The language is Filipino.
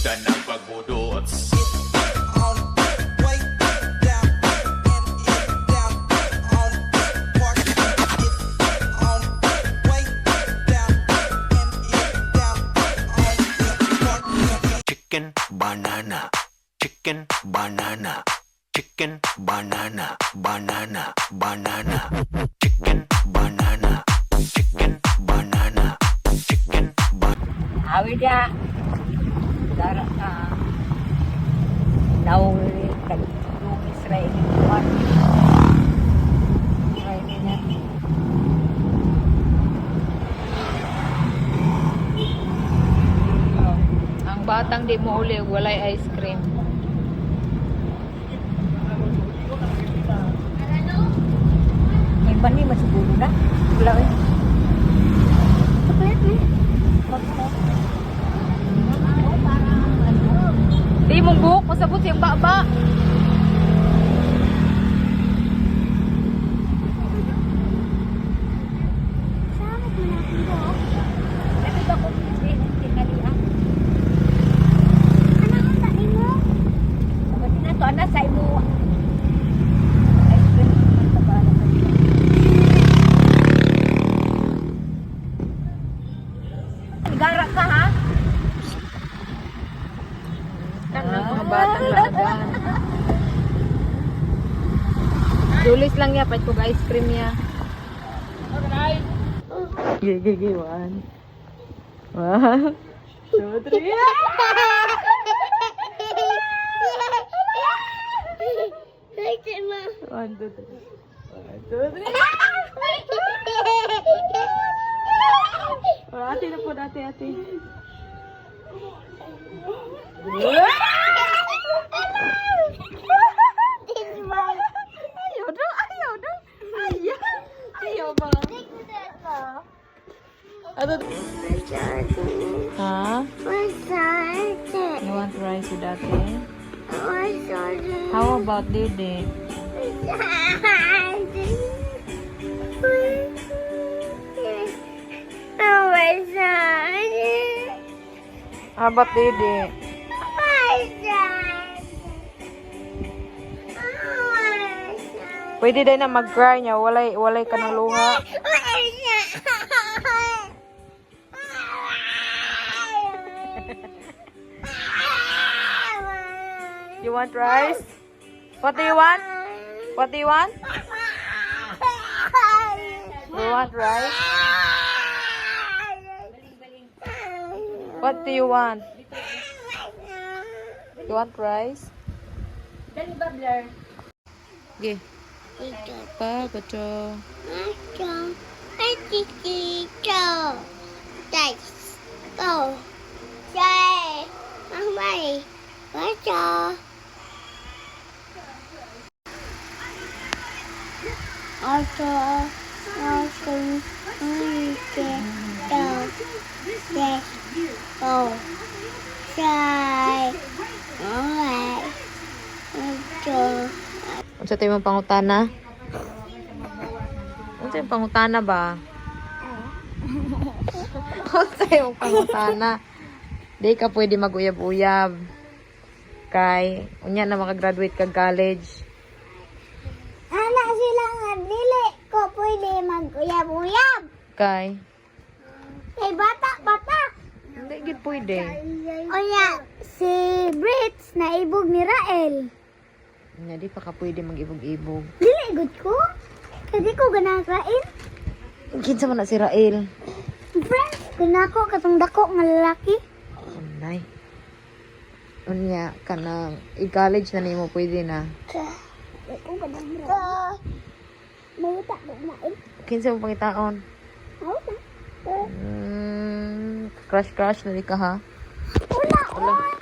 Ganda ng pagbudot. Chicken banana, chicken banana, chicken banana, banana, banana, chicken banana, chicken banana, chicken banana. Awid ya. Dara ka. Nauli ka. Yung Israeli kuwan. Israeli na. Oh. Ang batang di mo uli, walay ice cream. May bani masiguro na. Wala eh. Chocolate eh. Di mong buhok, masabot siyang baba. Samot mo natin buhok. Kasi ba kung hindi kalihan? Ano ang sain mo? Sabi na to, ano sain mo? Ice cream naman sa bala sa iyo. Gara ka ha? Mga batang lagan. Julis lang ya, pahit ko ice cream ya. Gigi, 1, 2, 3. 1, 2, 3. 1, 2, 3. Ate na po, ate. Ayaw ba? Ano? Ha? You want rice with ate? How about Dede? How about Dede? Pwede din na mag-cry niya, walay ka ng luha. You want rice? What do you want? What do you want? Do you want rice? What do you want? You want rice? Dali bubbler. Okay. Pa, bacho. Unsa tayo mong pangutana? Unsa yung pangutana ba? Unsa yung pangutana? Di ka pwede mag-uyab-uyab. Kay, unya na makagraduate ka college. Anak sila nga dili ko pwede mag-uyab-uyab. Kay, Kay bata. hindi gid pwede. Oya, si Brits na ibog ni Rael. Unya, di pa ka pwede mag-ibog-ibog. Dili gud ko. Kadi ko ganang Rael. Kinsa man na si Rael? Friends, ganako katong dako nga lalaki. Unay. Unya, kanang i-college na nimo pwede na. Ko ganang Rael. Mayuta ko na eh. Kinsa mo pangitaon? Ako na. Crush na di ka ha? Wala.